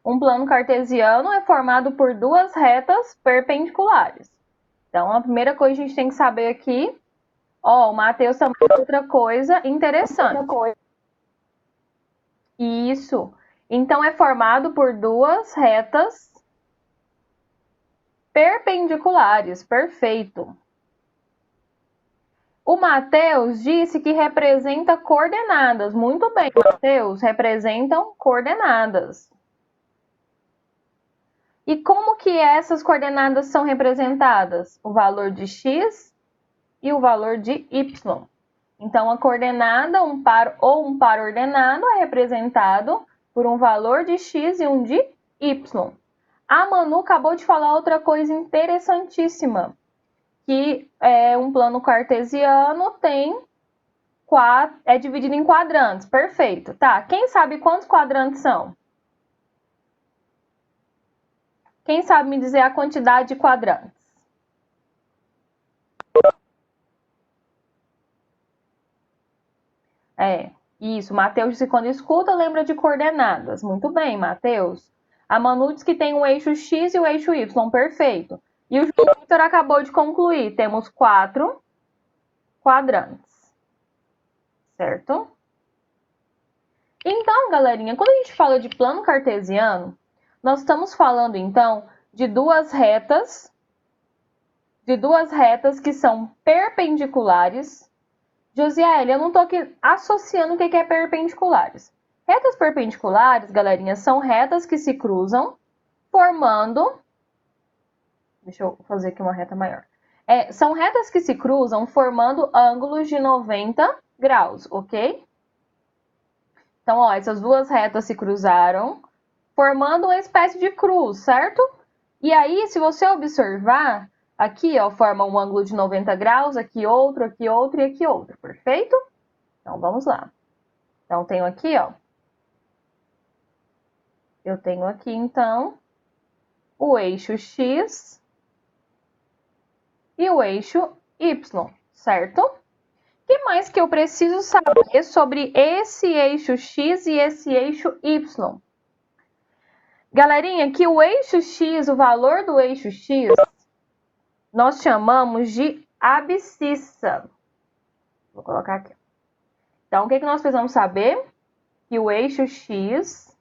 Um plano cartesiano é formado por duas retas perpendiculares. Então, a primeira coisa que a gente tem que saber aqui, ó, o Matheus também tem outra coisa interessante. Isso. Então, é formado por duas retas perpendiculares. Perfeito. O Matheus disse que representa coordenadas. Muito bem, Matheus, representam coordenadas. E como que essas coordenadas são representadas? O valor de x e o valor de y. Então, a coordenada, um par ou um par ordenado, é representado por um valor de x e um de y. A Manu acabou de falar outra coisa interessantíssima, que um plano cartesiano é dividido em quadrantes. Perfeito. Tá, quem sabe quantos quadrantes são? Quem sabe me dizer a quantidade de quadrantes? Isso. Matheus disse que quando escuta, lembra de coordenadas. Muito bem, Matheus. A Manu diz que tem o eixo X e o eixo Y. Perfeito. E o João Vitor acabou de concluir. Temos 4 quadrantes. Certo? Então, galerinha, quando a gente fala de plano cartesiano, nós estamos falando, então, de duas retas que são perpendiculares. Josiele, eu não estou aqui associando o que é perpendiculares. Retas perpendiculares, galerinha, são retas que se cruzam formando... Deixa eu fazer aqui uma reta maior. São retas que se cruzam formando ângulos de 90 graus, ok? Então, ó, essas duas retas se cruzaram, formando uma espécie de cruz, certo? E aí, se você observar, aqui, ó, forma um ângulo de 90 graus, aqui outro e aqui outro, perfeito? Então, vamos lá. Então, tenho aqui, ó. Eu tenho aqui, então, o eixo X e o eixo Y, certo? O que mais que eu preciso saber sobre esse eixo X e esse eixo Y? Galerinha, que o eixo X, o valor do eixo X, nós chamamos de abscissa. Vou colocar aqui. Então, o que nós precisamos saber? Que o eixo X,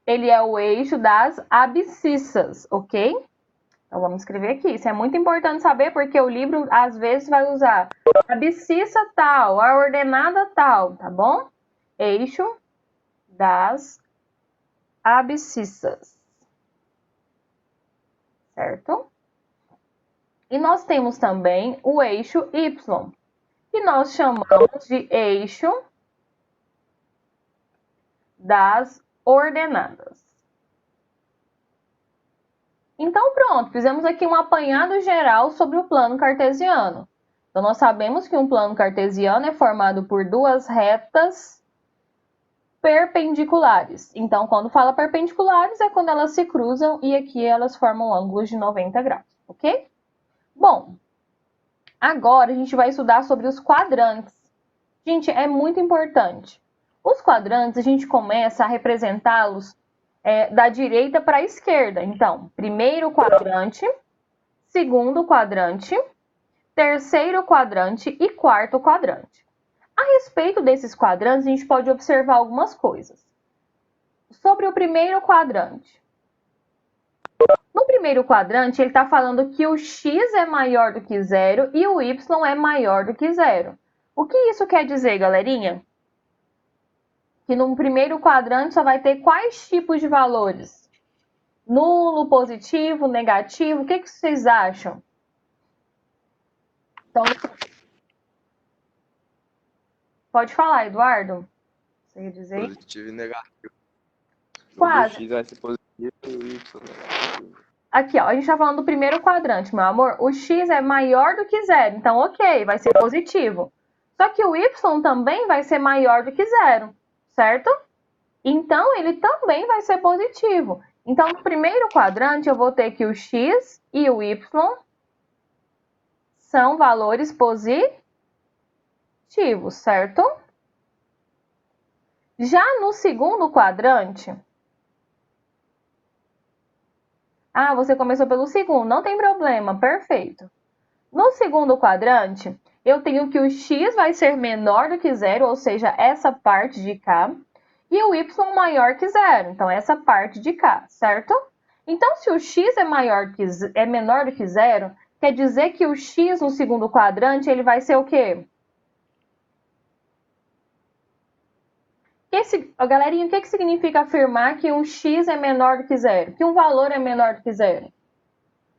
ele é o eixo das abscissas, ok? Então, vamos escrever aqui. Isso é muito importante saber, porque o livro, às vezes, vai usar abscissa tal, a ordenada tal, tá bom? Eixo das abscissas. Certo? E nós temos também o eixo Y, que nós chamamos de eixo das ordenadas. Então, pronto, fizemos aqui um apanhado geral sobre o plano cartesiano. Então, nós sabemos que um plano cartesiano é formado por duas retas perpendiculares. Então, quando fala perpendiculares, é quando elas se cruzam e aqui elas formam ângulos de 90 graus, ok? Bom, agora a gente vai estudar sobre os quadrantes. Gente, é muito importante. Os quadrantes, a gente começa a representá-los da direita para a esquerda. Então, primeiro quadrante, segundo quadrante, terceiro quadrante e quarto quadrante. A respeito desses quadrantes, a gente pode observar algumas coisas. Sobre o primeiro quadrante. No primeiro quadrante, ele está falando que o x é maior do que zero e o y é maior do que zero. O que isso quer dizer, galerinha? Que no primeiro quadrante só vai ter quais tipos de valores? Nulo, positivo, negativo, o que vocês acham? Então, pode falar, Eduardo. Você ia dizer? Positivo e negativo. Quase. O x vai ser positivo e o y negativo. Aqui, ó, a gente está falando do primeiro quadrante, meu amor. O x é maior do que zero, então ok, vai ser positivo. Só que o y também vai ser maior do que zero, certo? Então, ele também vai ser positivo. Então, no primeiro quadrante, eu vou ter que o x e o y são valores positivos, certo? Já no segundo quadrante, Ah, você começou pelo segundo, não tem problema, perfeito. No segundo quadrante, eu tenho que o x vai ser menor do que zero, ou seja, essa parte de cá, e o y maior que zero, então essa parte de cá, certo? Então, se o x é menor do que zero, quer dizer que o x no segundo quadrante ele vai ser o quê? Galerinha, o que significa afirmar que um x é menor do que zero? Que um valor é menor do que zero?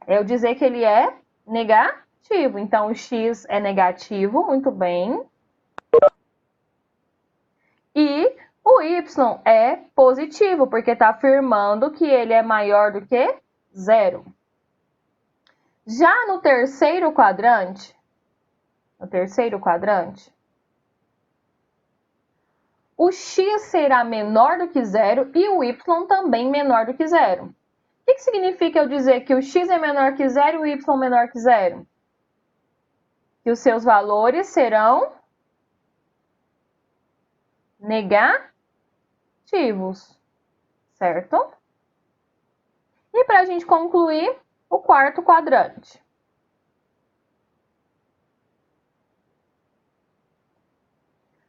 É eu dizer que ele é negativo. Então, o x é negativo, muito bem. E o y é positivo, porque está afirmando que ele é maior do que zero. Já no terceiro quadrante, o x será menor do que zero e o y também menor do que zero. O que significa eu dizer que o x é menor que zero e o y menor que zero? Que os seus valores serão negativos, certo? E para a gente concluir, o quarto quadrante.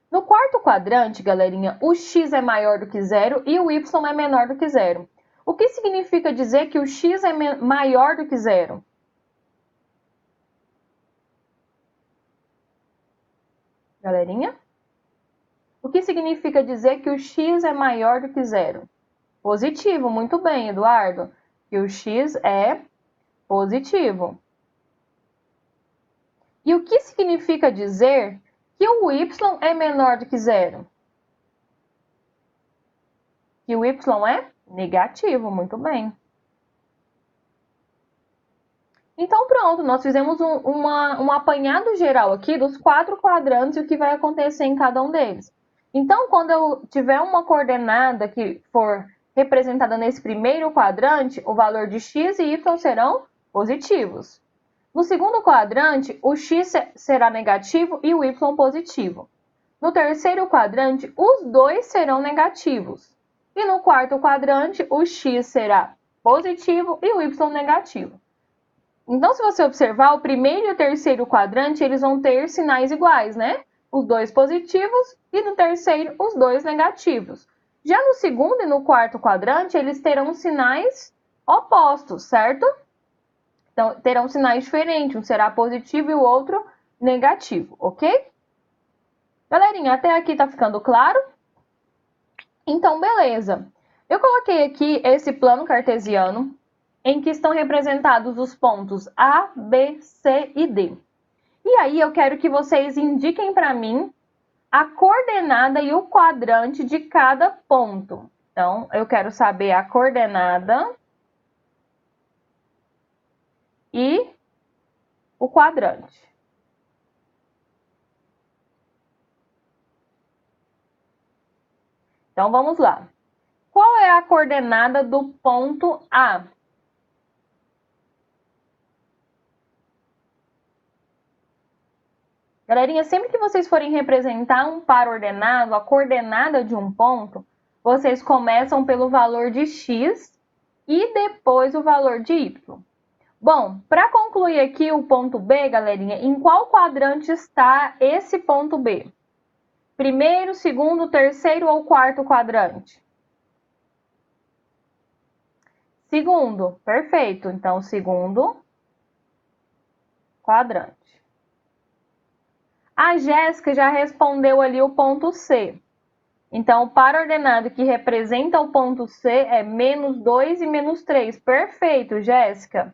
No quarto quadrante, galerinha, o x é maior do que zero e o y é menor do que zero. O que significa dizer que o x é maior do que zero? Galerinha? O que significa dizer que o x é maior do que zero? Positivo, muito bem, Eduardo. Que o x é positivo. E o que significa dizer que o y é menor do que zero? Que o y é negativo, muito bem. Então pronto, nós fizemos um apanhado geral aqui dos 4 quadrantes e o que vai acontecer em cada um deles. Então, quando eu tiver uma coordenada que for representada nesse primeiro quadrante, o valor de x e y serão positivos. No segundo quadrante, o x será negativo e o y positivo. No terceiro quadrante, os dois serão negativos. E no quarto quadrante, o x será positivo e o y negativo. Então, se você observar, o primeiro e o terceiro quadrante, eles vão ter sinais iguais, né? Os dois positivos e no terceiro, os dois negativos. Já no segundo e no quarto quadrante, eles terão sinais opostos, certo? Então, terão sinais diferentes, um será positivo e o outro negativo, ok? Galerinha, até aqui tá ficando claro? Então, beleza. Eu coloquei aqui esse plano cartesiano, em que estão representados os pontos A, B, C e D. E aí eu quero que vocês indiquem para mim a coordenada e o quadrante de cada ponto. Então, eu quero saber a coordenada e o quadrante. Então, vamos lá. Qual é a coordenada do ponto A? Galerinha, sempre que vocês forem representar um par ordenado, a coordenada de um ponto, vocês começam pelo valor de x e depois o valor de y. Bom, para concluir aqui o ponto B, galerinha, em qual quadrante está esse ponto B? Primeiro, segundo, terceiro ou quarto quadrante? Segundo, perfeito. Então, segundo quadrante. A Jéssica já respondeu ali o ponto C. Então, o par ordenado que representa o ponto C é menos 2 e menos 3. Perfeito, Jéssica.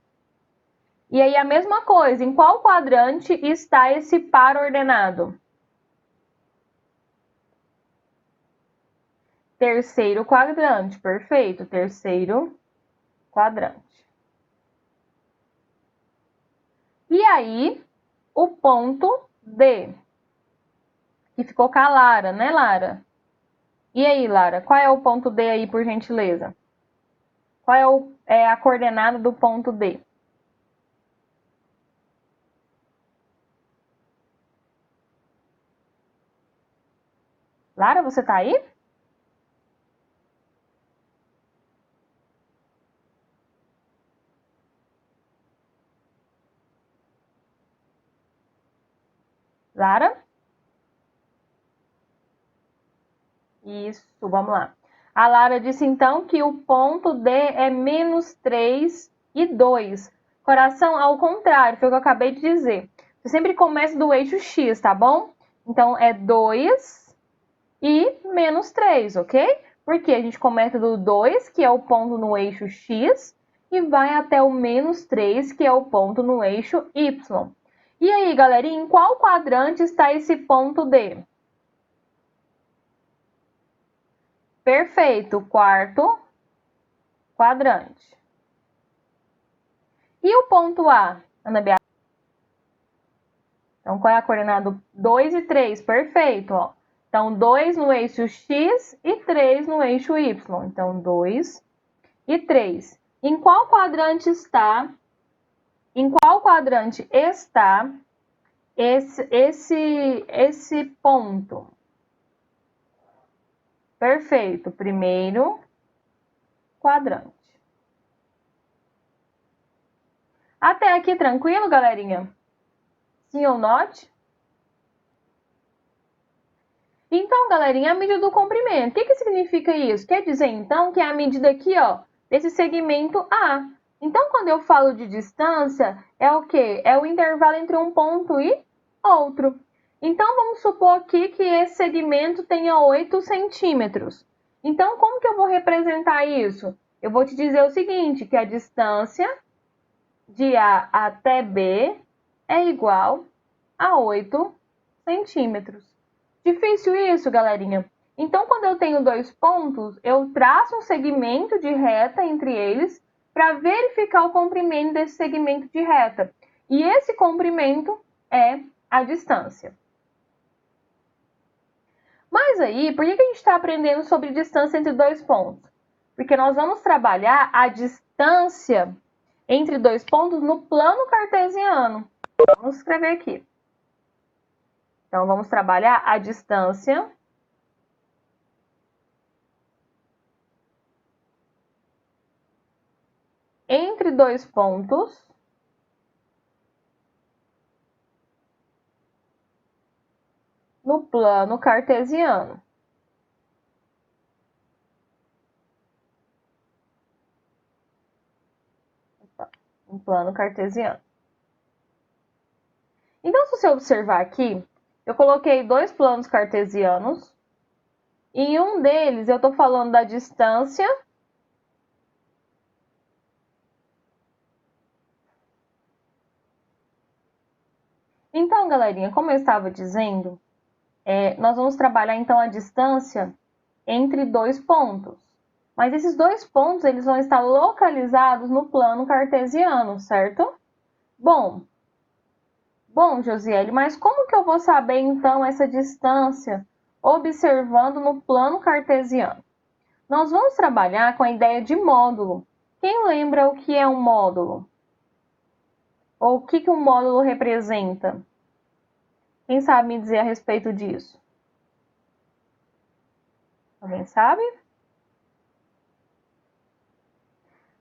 E aí, a mesma coisa, em qual quadrante está esse par ordenado? Terceiro quadrante, perfeito. Terceiro quadrante. E aí, o ponto D, que ficou com a Lara, né, Lara? E aí, Lara, qual é o ponto D aí, por gentileza? Qual é a coordenada do ponto D? Lara, você tá aí? Lara? Isso, vamos lá. A Lara disse, então, que o ponto D é menos 3 e 2. Coração, ao contrário, foi o que eu acabei de dizer. Você sempre começa do eixo X, tá bom? Então, é 2 e menos 3, ok? Porque a gente começa do 2, que é o ponto no eixo X, e vai até o menos 3, que é o ponto no eixo Y. E aí, galerinha, em qual quadrante está esse ponto D? Perfeito, quarto quadrante. E o ponto A, Ana Beatriz? Então, qual é a coordenada? 2 e 3, perfeito, ó. Então, 2 no eixo X e 3 no eixo Y. Então, 2 e 3. Em qual quadrante está esse ponto? Perfeito, primeiro quadrante. Até aqui tranquilo, galerinha? Sim ou not? Então, galerinha, a medida do comprimento. O que significa isso? Quer dizer, então, que é a medida aqui, ó, desse segmento A. Então, quando eu falo de distância, é o quê? É o intervalo entre um ponto e outro. Então, vamos supor aqui que esse segmento tenha 8 centímetros. Então, como que eu vou representar isso? Eu vou te dizer o seguinte, que a distância de A até B é igual a 8 centímetros. Difícil isso, galerinha? Então, quando eu tenho dois pontos, eu traço um segmento de reta entre eles para verificar o comprimento desse segmento de reta. E esse comprimento é a distância. Mas aí, por que a gente está aprendendo sobre distância entre dois pontos? Porque nós vamos trabalhar a distância entre dois pontos no plano cartesiano. Vamos escrever aqui. Então, vamos trabalhar a distância entre dois pontos no plano cartesiano. No plano cartesiano. Então, se você observar aqui, eu coloquei dois planos cartesianos. E em um deles, eu estou falando da distância Então, galerinha, como eu estava dizendo, nós vamos trabalhar então a distância entre dois pontos. Mas esses dois pontos, eles vão estar localizados no plano cartesiano, certo? Bom, Josiele, mas como que eu vou saber então essa distância observando no plano cartesiano? Nós vamos trabalhar com a ideia de módulo. Quem lembra o que é um módulo? Ou o que um módulo representa? Quem sabe me dizer a respeito disso? Alguém sabe?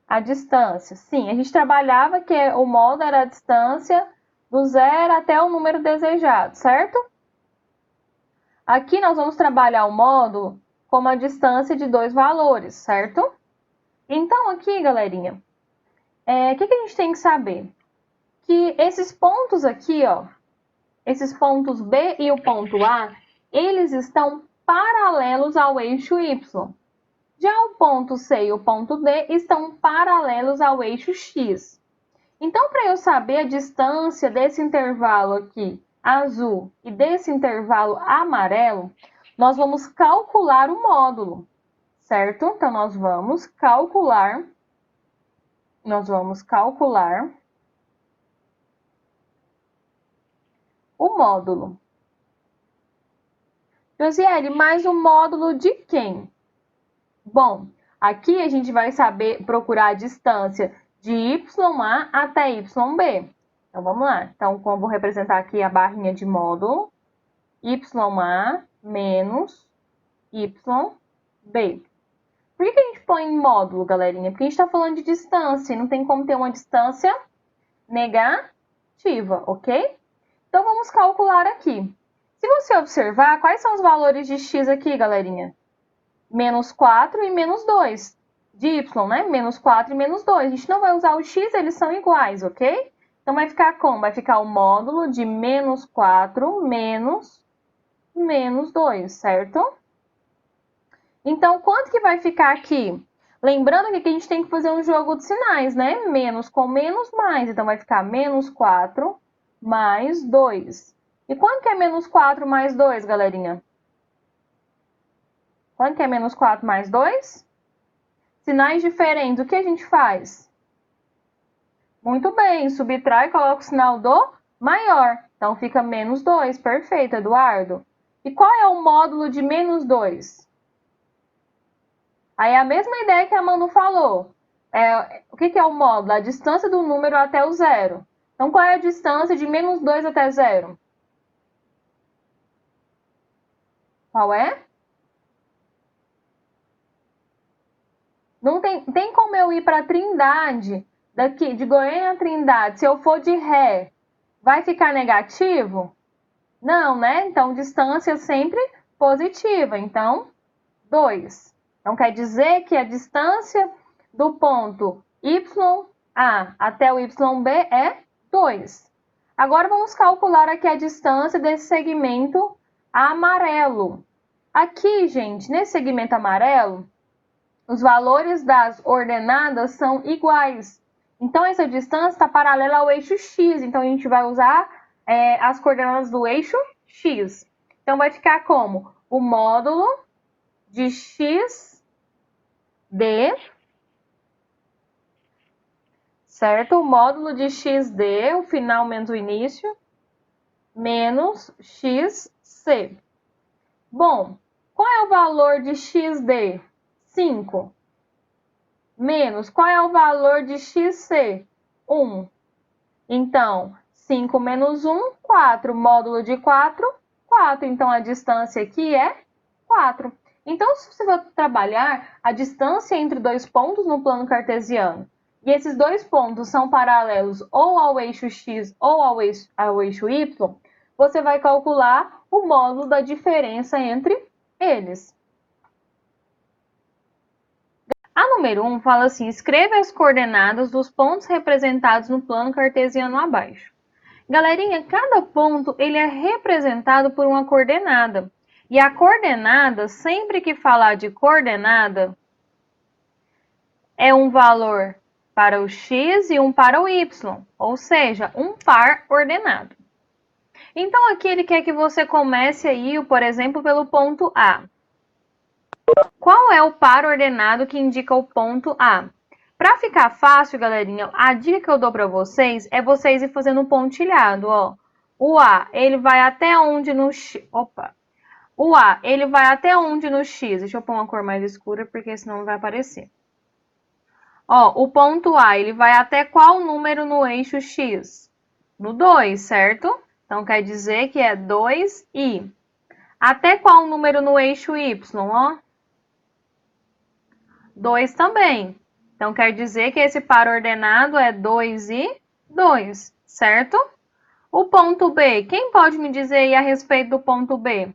A distância. Sim, a gente trabalhava que o módulo era a distância do zero até o número desejado, certo? Aqui nós vamos trabalhar o módulo como a distância de dois valores, certo? Então, aqui, galerinha, o que a gente tem que saber? Que esses pontos aqui, ó, esses pontos B e o ponto A, eles estão paralelos ao eixo Y. Já o ponto C e o ponto D estão paralelos ao eixo X. Então, para eu saber a distância desse intervalo aqui, azul, e desse intervalo amarelo, nós vamos calcular o módulo, certo? Então, nós vamos calcular o módulo. Josiele, mas o módulo de quem? Bom, aqui a gente vai saber procurar a distância de YA até YB. Então, vamos lá. Então, como eu vou representar aqui a barrinha de módulo, YA menos YB. Por que a gente põe em módulo, galerinha? Porque a gente está falando de distância e não tem como ter uma distância negativa, ok? Então, vamos calcular aqui. Se você observar, quais são os valores de x aqui, galerinha? Menos 4 e menos 2. De y, né? Menos 4 e menos 2. A gente não vai usar o x, eles são iguais, ok? Então, vai ficar como? Vai ficar o módulo de menos 4 menos 2, certo? Então, quanto que vai ficar aqui? Lembrando aqui que a gente tem que fazer um jogo de sinais, né? Menos com menos, mais. Então, vai ficar menos 4 mais 2. E quanto que é menos 4 mais 2, galerinha? Quanto que é menos 4 mais 2? Sinais diferentes, o que a gente faz? Muito bem, subtrai e coloca o sinal do maior. Então, fica menos 2. Perfeito, Eduardo. E qual é o módulo de menos 2? Aí é a mesma ideia que a Manu falou. O que é o módulo? A distância do número até o zero. Então, qual é a distância de menos 2 até zero? Qual é? Não tem como eu ir para Trindade, daqui de Goiânia a Trindade, se eu for de ré, vai ficar negativo? Não, né? Então, distância sempre positiva. Então, 2. Então, quer dizer que a distância do ponto YA até o YB é 2. Agora, vamos calcular aqui a distância desse segmento amarelo. Aqui, gente, nesse segmento amarelo, os valores das ordenadas são iguais. Então, essa distância está paralela ao eixo x. Então, a gente vai usar as coordenadas do eixo x. Então, vai ficar como? O módulo de xd, certo? O módulo de xd, o final menos o início, menos xc. Bom, qual é o valor de xd? 5. Menos, qual é o valor de xc? 1. Então, 5 menos 1, 4. Módulo de 4, 4. Então, a distância aqui é 4. Então, se você for trabalhar a distância entre dois pontos no plano cartesiano, e esses dois pontos são paralelos ou ao eixo x ou ao eixo y, você vai calcular o módulo da diferença entre eles. A número 1 fala assim: escreva as coordenadas dos pontos representados no plano cartesiano abaixo. Galerinha, cada ponto ele é representado por uma coordenada. E a coordenada, sempre que falar de coordenada, é um valor para o x e um para o y, ou seja, um par ordenado. Então, aqui ele quer que você comece aí, por exemplo, pelo ponto A. Qual é o par ordenado que indica o ponto A? Para ficar fácil, galerinha, a dica que eu dou para vocês é vocês ir fazendo um pontilhado, ó. O A, ele vai até onde no x? Opa! O A, ele vai até onde no x? Deixa eu pôr uma cor mais escura, porque senão não vai aparecer. Ó, o ponto A, ele vai até qual número no eixo x? No 2, certo? Então, quer dizer que é 2i. Até qual número no eixo y, ó? 2 também. Então, quer dizer que esse par ordenado é 2 e 2, certo? O ponto B, quem pode me dizer aí a respeito do ponto B?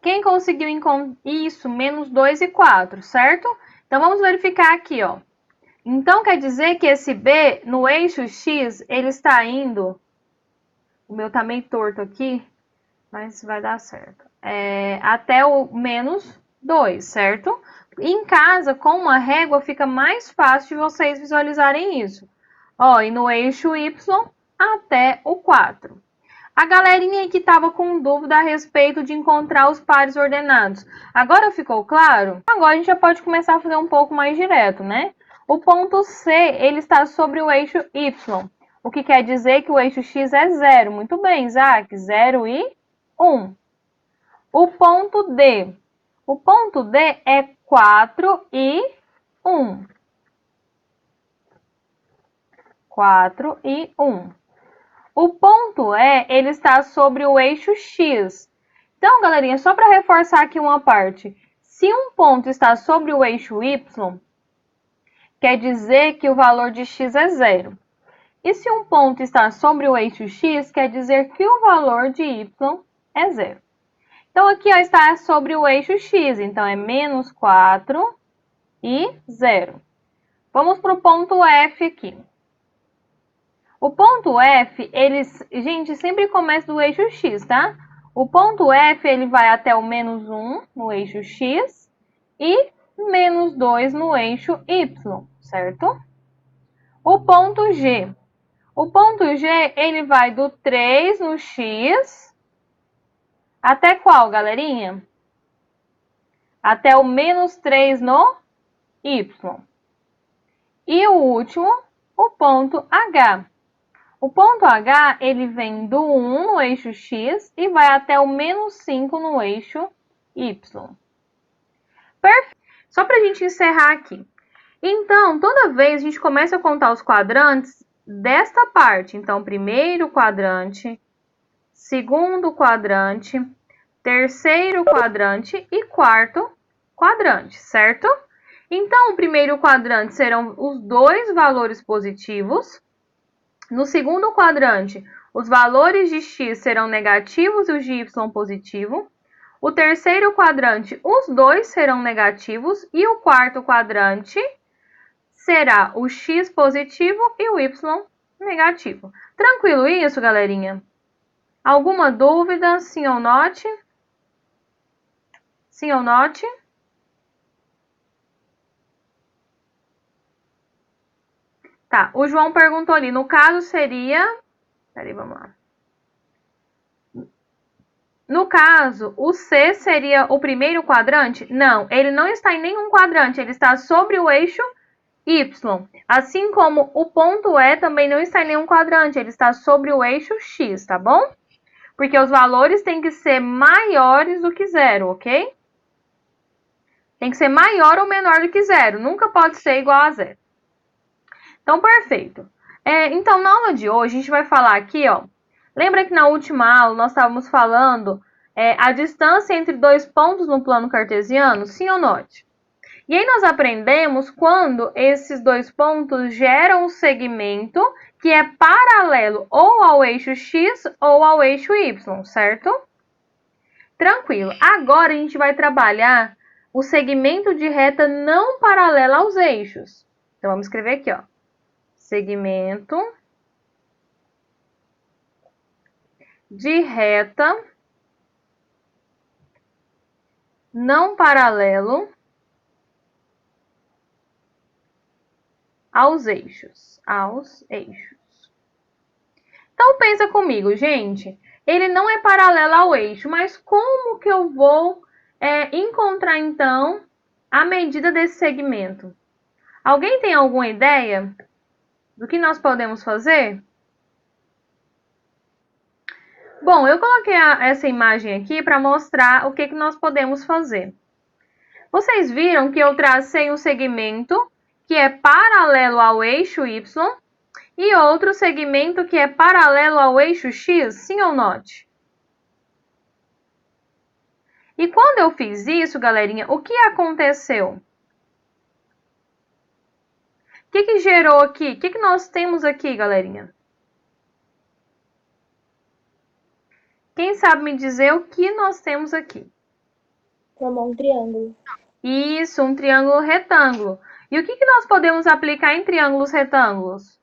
Quem conseguiu encontrar isso? Menos 2 e 4, certo? Então, vamos verificar aqui, ó. Então, quer dizer que esse B, no eixo X, ele está indo... O meu tá meio torto aqui, mas vai dar certo. Até o menos 2, certo? Em casa, com uma régua, fica mais fácil de vocês visualizarem isso. Ó, e no eixo Y, até o 4. A galerinha aí que estava com dúvida a respeito de encontrar os pares ordenados. Agora ficou claro? Agora a gente já pode começar a fazer um pouco mais direto, né? O ponto C, ele está sobre o eixo Y. O que quer dizer que o eixo X é 0. Muito bem, Isaac. 0 e 1. O ponto D. O ponto D é 4 e 1. 4 e 1. O ponto E, ele está sobre o eixo X. Então, galerinha, só para reforçar aqui uma parte. Se um ponto está sobre o eixo Y, quer dizer que o valor de x é zero. E se um ponto está sobre o eixo x, quer dizer que o valor de y é zero. Então, aqui ó, está sobre o eixo x, então é menos 4 e 0. Vamos para o ponto F aqui. O ponto F, gente, sempre começa do eixo x, tá? O ponto F, ele vai até o menos 1 no eixo x e menos 2 no eixo y, certo? O ponto G. O ponto G, ele vai do 3 no x até qual, galerinha? Até o menos 3 no y. E o último, o ponto H. O ponto H, ele vem do 1 no eixo x e vai até o menos 5 no eixo y. Perfeito. Só para a gente encerrar aqui. Então, toda vez a gente começa a contar os quadrantes desta parte. Então, primeiro quadrante, segundo quadrante, terceiro quadrante e quarto quadrante, certo? Então, o primeiro quadrante serão os dois valores positivos. No segundo quadrante, os valores de x serão negativos e os de y positivo. O terceiro quadrante, os dois serão negativos. E o quarto quadrante será o x positivo e o y negativo. Tranquilo isso, galerinha? Alguma dúvida? Sim ou note? Sim ou note? Tá, o João perguntou ali, no caso seria... Peraí, vamos lá. No caso, o C seria o primeiro quadrante? Não, ele não está em nenhum quadrante, ele está sobre o eixo Y. Assim como o ponto E também não está em nenhum quadrante, ele está sobre o eixo X, tá bom? Porque os valores têm que ser maiores do que zero, ok? Tem que ser maior ou menor do que zero, nunca pode ser igual a zero. Então, perfeito. Então, na aula de hoje, a gente vai falar aqui, ó. Lembra que na última aula nós estávamos falando a distância entre dois pontos no plano cartesiano? Sim ou note? E aí nós aprendemos quando esses dois pontos geram um segmento que é paralelo ou ao eixo x ou ao eixo y, certo? Tranquilo. Agora a gente vai trabalhar o segmento de reta não paralela aos eixos. Então, vamos escrever aqui, ó. Segmento de reta não paralelo aos eixos. Então, pensa comigo, gente. Ele não é paralelo ao eixo, mas como que eu vou encontrar, então, a medida desse segmento? Alguém tem alguma ideia do que nós podemos fazer? Bom, eu coloquei essa imagem aqui para mostrar o que nós podemos fazer. Vocês viram que eu tracei um segmento que é paralelo ao eixo Y e outro segmento que é paralelo ao eixo X, sim ou note? E quando eu fiz isso, galerinha, o que aconteceu? O que gerou aqui? O que nós temos aqui, galerinha? Quem sabe me dizer o que nós temos aqui? Formou um triângulo. Isso, um triângulo retângulo. E o que nós podemos aplicar em triângulos retângulos?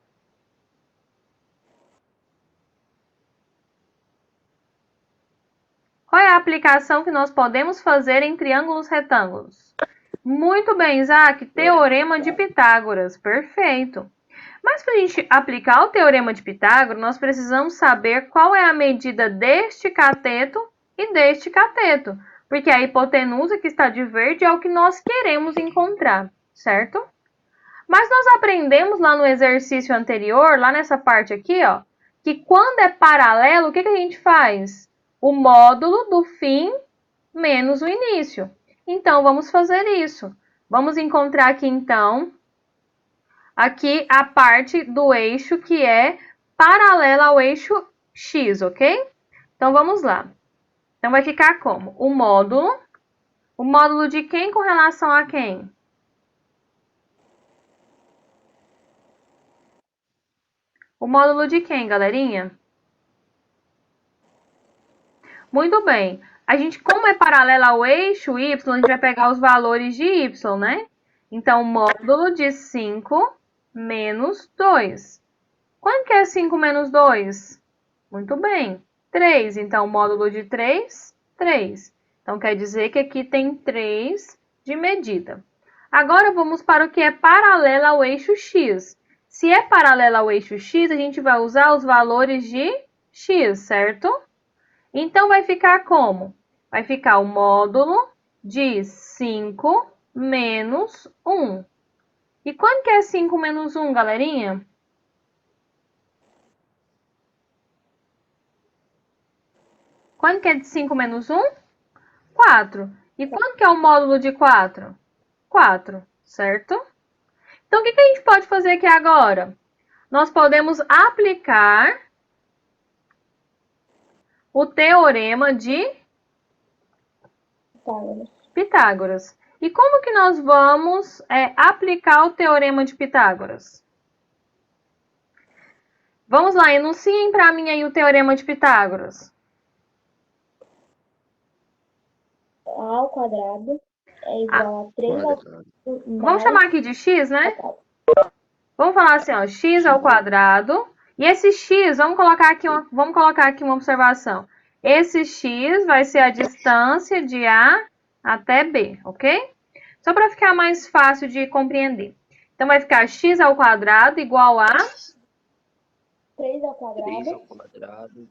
Qual é a aplicação que nós podemos fazer em triângulos retângulos? Muito bem, Isaac. Teorema de Pitágoras. Perfeito. Mas para a gente aplicar o Teorema de Pitágoras, nós precisamos saber qual é a medida deste cateto e deste cateto. Porque a hipotenusa que está de verde é o que nós queremos encontrar, certo? Mas nós aprendemos lá no exercício anterior, lá nessa parte aqui, ó, que quando é paralelo, o que a gente faz? O módulo do fim menos o início. Então, vamos fazer isso. Vamos encontrar aqui, então, aqui a parte do eixo que é paralela ao eixo X, ok? Então, vamos lá. Então, vai ficar como? O módulo de quem com relação a quem? O módulo de quem, galerinha? Muito bem. A gente, como é paralela ao eixo y, a gente vai pegar os valores de y, né? Então, módulo de 5 menos 2. Quanto que é 5 menos 2? Muito bem. 3. Então, módulo de 3, 3. Então, quer dizer que aqui tem 3 de medida. Agora, vamos para o que é paralelo ao eixo x. Se é paralelo ao eixo x, a gente vai usar os valores de x, certo? Então, vai ficar como? Vai ficar o módulo de 5 menos 1. E quanto que é 5 menos 1, galerinha? Quanto que é de 5 menos 1? 4. E quanto que é o módulo de 4? 4, certo? Então, o que a gente pode fazer aqui agora? Nós podemos aplicar o teorema de Pitágoras. E como que nós vamos aplicar o teorema de Pitágoras? Vamos lá, enunciem para mim aí o teorema de Pitágoras. A ao quadrado é igual a 3 ao Quadrado. Vamos chamar aqui de x, né? Vamos falar assim, ó, x ao quadrado. E esse x, vamos colocar aqui uma observação. Esse x vai ser a distância de A até B, ok? Só para ficar mais fácil de compreender. Então, vai ficar x ao quadrado igual a 3 ao 3 ao quadrado quadrado,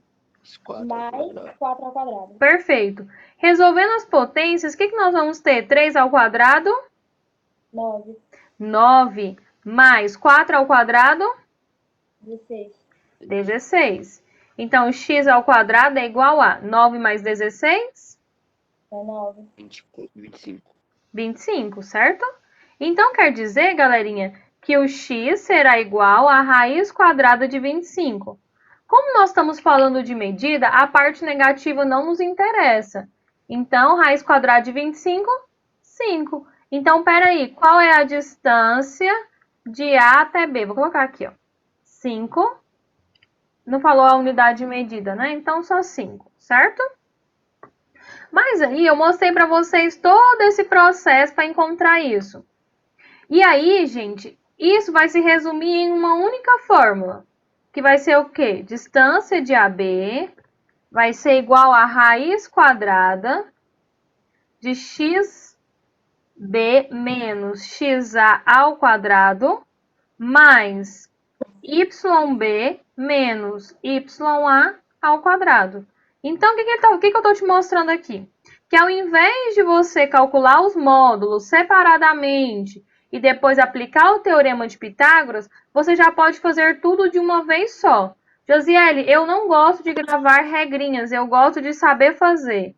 4 ao mais quadrado. 4 ao quadrado. Perfeito. Resolvendo as potências, o que nós vamos ter? 3 ao quadrado? 9, 9 mais 4 ao quadrado? 16, 16. Então, x ao quadrado é igual a 9 mais 16? é 9. 25. 25, certo? Então, quer dizer, galerinha, que o x será igual à raiz quadrada de 25. Como nós estamos falando de medida, a parte negativa não nos interessa. Então, raiz quadrada de 25, 5. Então, peraí, qual é a distância de A até B? Vou colocar aqui, ó. 5. Não falou a unidade de medida, né? Então, só 5, certo? Mas aí, eu mostrei para vocês todo esse processo para encontrar isso. E aí, gente, isso vai se resumir em uma única fórmula, que vai ser o quê? Distância de AB vai ser igual a raiz quadrada de xb menos xa ao quadrado mais yb menos ya ao quadrado. Então, o que eu estou te mostrando aqui? Que ao invés de você calcular os módulos separadamente e depois aplicar o teorema de Pitágoras, você já pode fazer tudo de uma vez só. Josiele, eu não gosto de gravar regrinhas, eu gosto de saber fazer.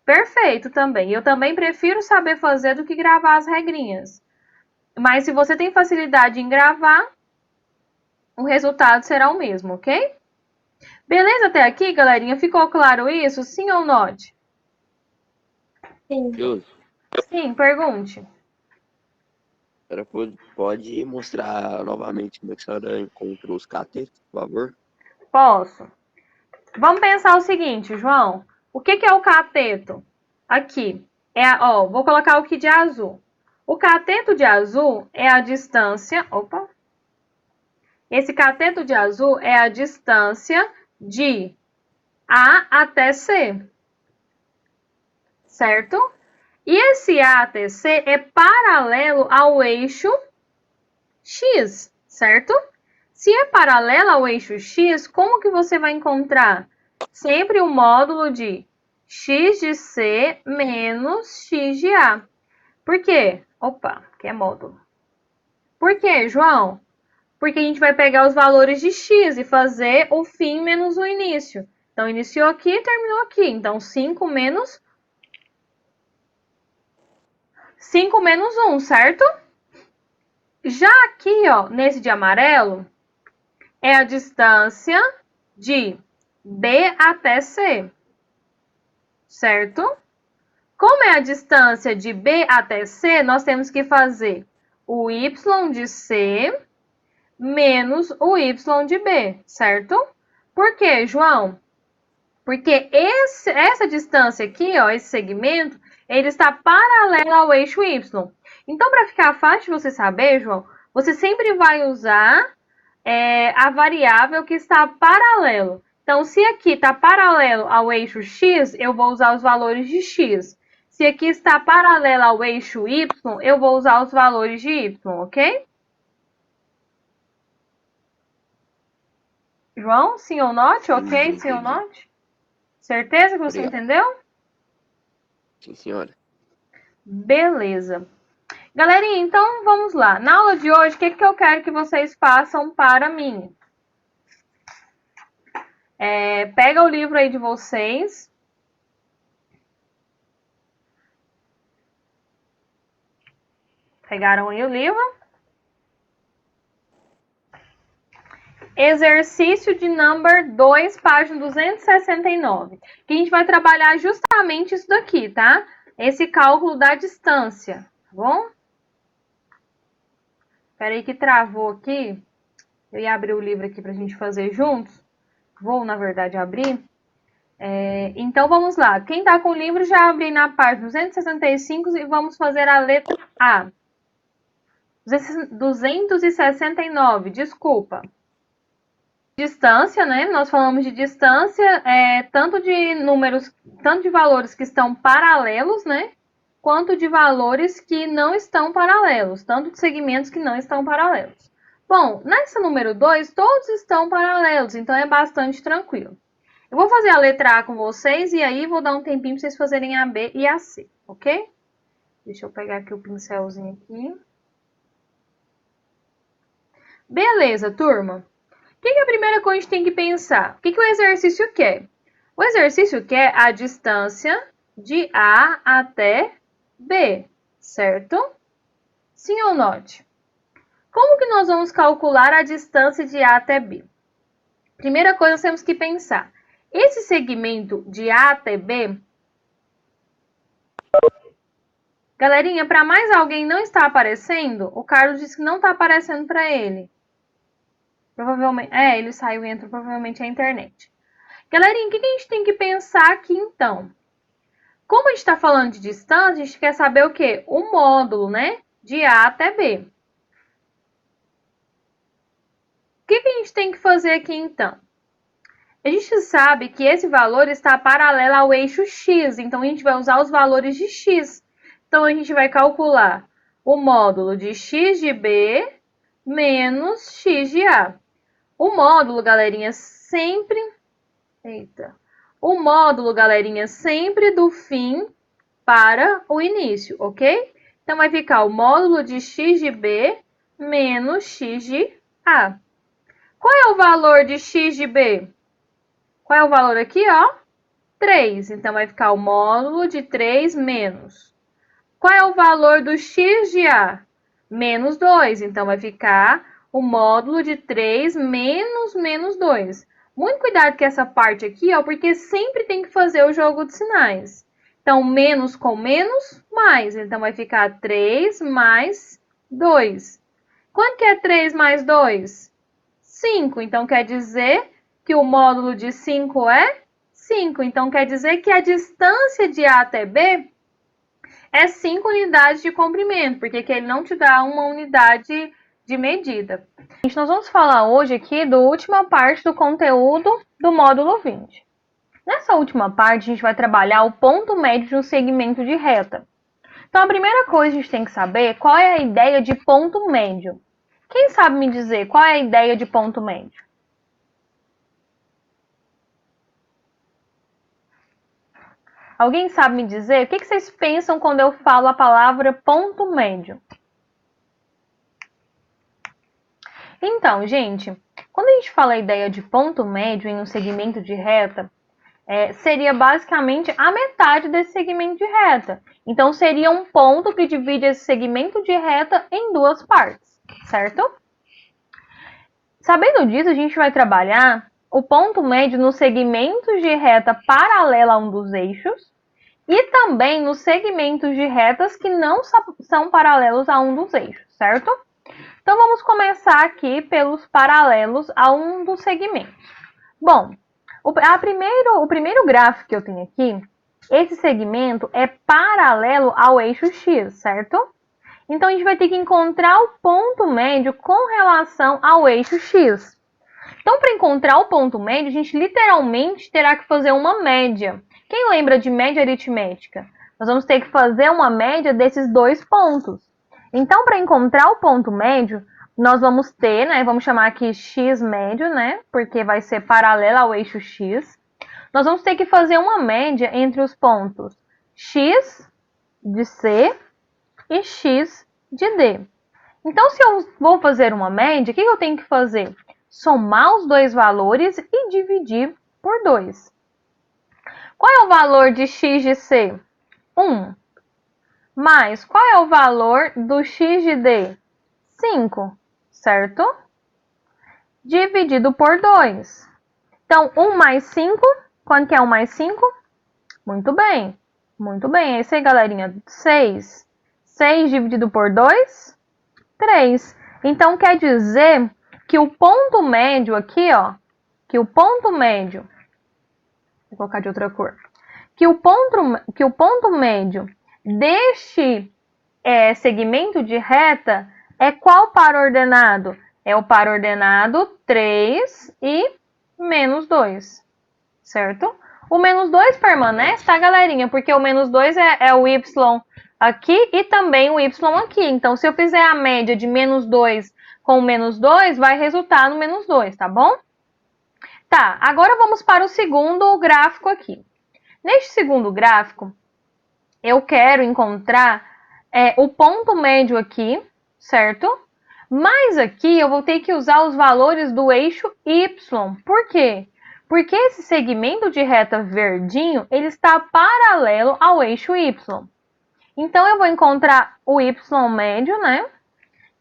Perfeito também. Eu também prefiro saber fazer do que gravar as regrinhas. Mas se você tem facilidade em gravar, o resultado será o mesmo, ok? Beleza até aqui, galerinha? Ficou claro isso? Sim ou não? Sim. Deus, Sim, pergunte. a senhora pode mostrar novamente como é que a senhora encontrou os catetos, por favor? Posso. Vamos pensar o seguinte, João. O que é o cateto? Aqui. Vou colocar o que de azul. O cateto de azul é a distância... Opa! Esse cateto de azul é a distância de A até C. Certo? E esse A até C é paralelo ao eixo X, certo? Se é paralelo ao eixo X, como que você vai encontrar? Sempre o módulo de x de C menos x de A. Por quê? Opa, que é módulo. Por quê, João? Porque a gente vai pegar os valores de x e fazer o fim menos o início. Então, iniciou aqui e terminou aqui. Então, 5 menos 1, certo? Já aqui, ó, nesse de amarelo, é a distância de B até C, certo? Como é a distância de B até C, nós temos que fazer o y de C menos o y de B, certo? Por quê, João? Porque essa distância aqui, ó, esse segmento, ele está paralelo ao eixo y. Então, para ficar fácil de você saber, João, você sempre vai usar a variável que está paralelo. Então, se aqui está paralelo ao eixo x, eu vou usar os valores de x. Se aqui está paralelo ao eixo y, eu vou usar os valores de y, ok? João, sim ou not? Ok, sim ou not? Certeza que você Obrigado. entendeu? Sim, senhora. Beleza. Galerinha, então vamos lá. Na aula de hoje, o que eu quero que vocês façam para mim? Pega o livro aí de vocês. Pegaram aí o livro? Exercício de number 2, página 269. Que a gente vai trabalhar justamente isso daqui, tá? Esse cálculo da distância, tá bom? Espera aí que travou aqui. Eu ia abrir o livro aqui pra gente fazer juntos. Vou, na verdade, abrir. Então, vamos lá. Quem tá com o livro, já abre na página 265 e vamos fazer a letra A. 269, desculpa. Distância, né? Nós falamos de distância, tanto de números, tanto de valores que estão paralelos, né? Quanto de valores que não estão paralelos, tanto de segmentos que não estão paralelos. Bom, nessa número 2, todos estão paralelos, então é bastante tranquilo. Eu vou fazer a letra A com vocês e aí vou dar um tempinho para vocês fazerem a B e a C, ok? Deixa eu pegar aqui o pincelzinho aqui. Beleza, turma. O que é a primeira coisa que a gente tem que pensar? O que o exercício quer? O exercício quer a distância de A até B, certo? Sim ou não? Como que nós vamos calcular a distância de A até B? Primeira coisa, nós temos que pensar. Esse segmento de A até B... Galerinha, para mais alguém não está aparecendo, o Carlos disse que não está aparecendo para ele. Provavelmente, ele saiu e entrou, provavelmente é a internet. Galerinha, o que a gente tem que pensar aqui então? Como a gente está falando de distância, a gente quer saber o quê? O módulo, né? De A até B. O que a gente tem que fazer aqui então? A gente sabe que esse valor está paralelo ao eixo x, então a gente vai usar os valores de x. Então a gente vai calcular o módulo de x de B menos x de A. O módulo, galerinha, sempre... O módulo, galerinha, sempre do fim para o início, ok? Então, vai ficar o módulo de x de B menos x de A. Qual é o valor de x de B? Qual é o valor aqui, ó? 3. Então, vai ficar o módulo de 3 menos. Qual é o valor do x de A? Menos 2. Então, vai ficar o módulo de 3 menos 2. Muito cuidado com essa parte aqui, ó, porque sempre tem que fazer o jogo de sinais. Então, menos com menos, mais. Então, vai ficar 3 mais 2. Quanto que é 3 mais 2? 5. Então, quer dizer que o módulo de 5 é 5. Então, quer dizer que a distância de A até B é 5 unidades de comprimento, porque aqui ele não te dá uma unidade de medida. Nós vamos falar hoje aqui da última parte do conteúdo do módulo 20. Nessa última parte, a gente vai trabalhar o ponto médio de um segmento de reta. Então, a primeira coisa que a gente tem que saber é qual é a ideia de ponto médio. Quem sabe me dizer qual é a ideia de ponto médio? Alguém sabe me dizer? O que vocês pensam quando eu falo a palavra ponto médio? Então, gente, quando a gente fala a ideia de ponto médio em um segmento de reta, seria basicamente a metade desse segmento de reta. Então, seria um ponto que divide esse segmento de reta em duas partes, certo? Sabendo disso, a gente vai trabalhar o ponto médio nos segmentos de reta paralela a um dos eixos e também nos segmentos de retas que não são paralelos a um dos eixos, certo? Então, vamos começar aqui pelos paralelos a um dos segmentos. Bom, o primeiro gráfico que eu tenho aqui, esse segmento é paralelo ao eixo X, certo? Então, a gente vai ter que encontrar o ponto médio com relação ao eixo X. Então, para encontrar o ponto médio, a gente literalmente terá que fazer uma média. Quem lembra de média aritmética? Nós vamos ter que fazer uma média desses dois pontos. Então, para encontrar o ponto médio, nós vamos ter, né, vamos chamar aqui x médio, né, porque vai ser paralelo ao eixo x. Nós vamos ter que fazer uma média entre os pontos x de C e x de D. Então, se eu vou fazer uma média, o que eu tenho que fazer? Somar os dois valores e dividir por 2. Qual é o valor de x de C? 1. Mais, qual é o valor do x de D? 5, certo? Dividido por 2. Então, 1 mais 5, quanto que é 1 mais 5? Muito bem, muito bem. É isso aí, galerinha. 6. 6 dividido por 2? 3. Então, quer dizer que o ponto médio aqui, ó, que o ponto médio, vou colocar de outra cor, que o ponto médio deste segmento de reta é qual par ordenado? É o par ordenado 3 e menos 2, certo? O menos 2 permanece, tá, galerinha? Porque o menos 2 é o y aqui e também o y aqui. Então, se eu fizer a média de menos 2 com menos 2, vai resultar no menos 2, tá bom? Tá, agora vamos para o segundo gráfico aqui. Neste segundo gráfico, eu quero encontrar o ponto médio aqui, certo? Mas aqui eu vou ter que usar os valores do eixo y. Por quê? Porque esse segmento de reta verdinho, ele está paralelo ao eixo y. Então, eu vou encontrar o y médio, né?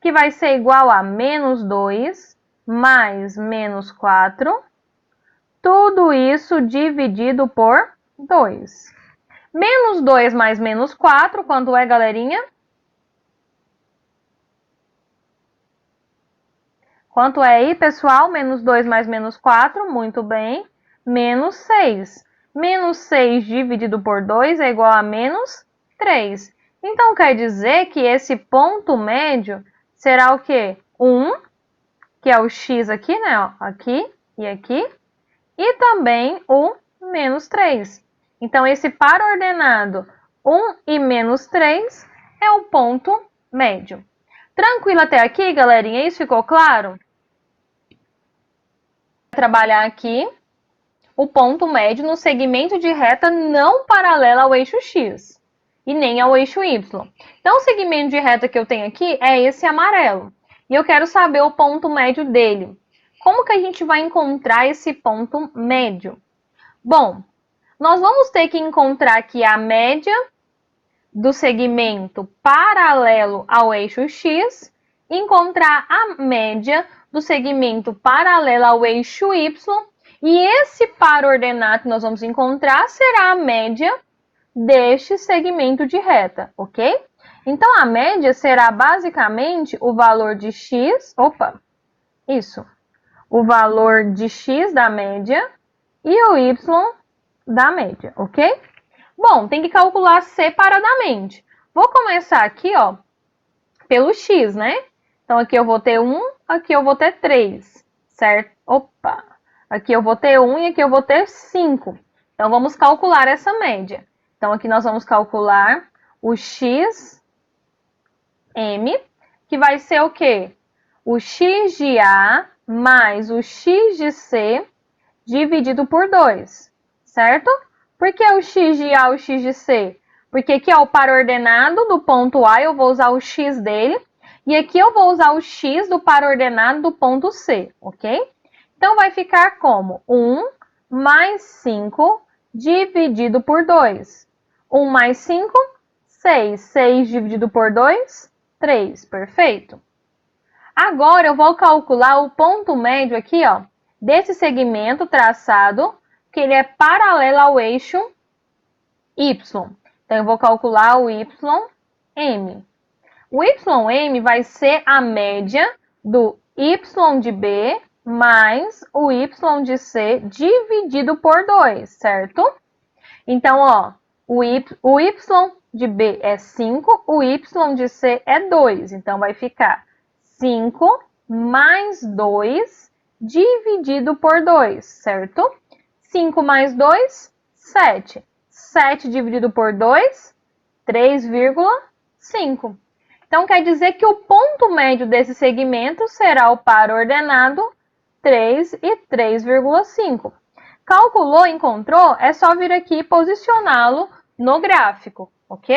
Que vai ser igual a menos 2 mais menos 4. Tudo isso dividido por 2. Menos 2 mais menos 4, quanto é, galerinha? Quanto é aí, pessoal? Menos 2 mais menos 4, muito bem. Menos 6. Menos 6 dividido por 2 é igual a menos 3. Então, quer dizer que esse ponto médio será o quê? 1, que é o x aqui, né? Ó, aqui e aqui. E também o menos 3. Então, esse par ordenado 1 e menos 3 é o ponto médio. Tranquilo até aqui, galerinha? Isso ficou claro? Vou trabalhar aqui o ponto médio no segmento de reta não paralela ao eixo x e nem ao eixo y. Então, o segmento de reta que eu tenho aqui é esse amarelo. E eu quero saber o ponto médio dele. Como que a gente vai encontrar esse ponto médio? Bom, nós vamos ter que encontrar aqui a média do segmento paralelo ao eixo x e encontrar a média do segmento paralelo ao eixo y. E esse par ordenado que nós vamos encontrar será a média deste segmento de reta, ok? Então, a média será basicamente o valor de x, o valor de x da média e o y da média, ok? Bom, tem que calcular separadamente. Vou começar aqui, ó, pelo x, né? Então, aqui eu vou ter 1, aqui eu vou ter 3, certo? Aqui eu vou ter 1 e aqui eu vou ter 5. Então, vamos calcular essa média. Então, aqui nós vamos calcular o xm, que vai ser o quê? O x de A mais o x de C dividido por 2, certo? Por que o x de A e o x de C? Porque aqui é o par ordenado do ponto A, eu vou usar o x dele. E aqui eu vou usar o x do par ordenado do ponto C, ok? Então, vai ficar como 1 mais 5 dividido por 2. 1 mais 5, 6. 6 dividido por 2, 3. Perfeito. Agora, eu vou calcular o ponto médio aqui, ó, desse segmento traçado, que ele é paralelo ao eixo y. Então, eu vou calcular o ym. O YM vai ser a média do Y de B mais o Y de C dividido por 2, certo? Então, ó, o Y de B é 5, o Y de C é 2. Então, vai ficar 5 mais 2 dividido por 2, certo? 5 mais 2, 7. 7 dividido por 2, 3,5. Então, quer dizer que o ponto médio desse segmento será o par ordenado 3 e 3,5. Calculou, encontrou? É só vir aqui e posicioná-lo no gráfico, ok?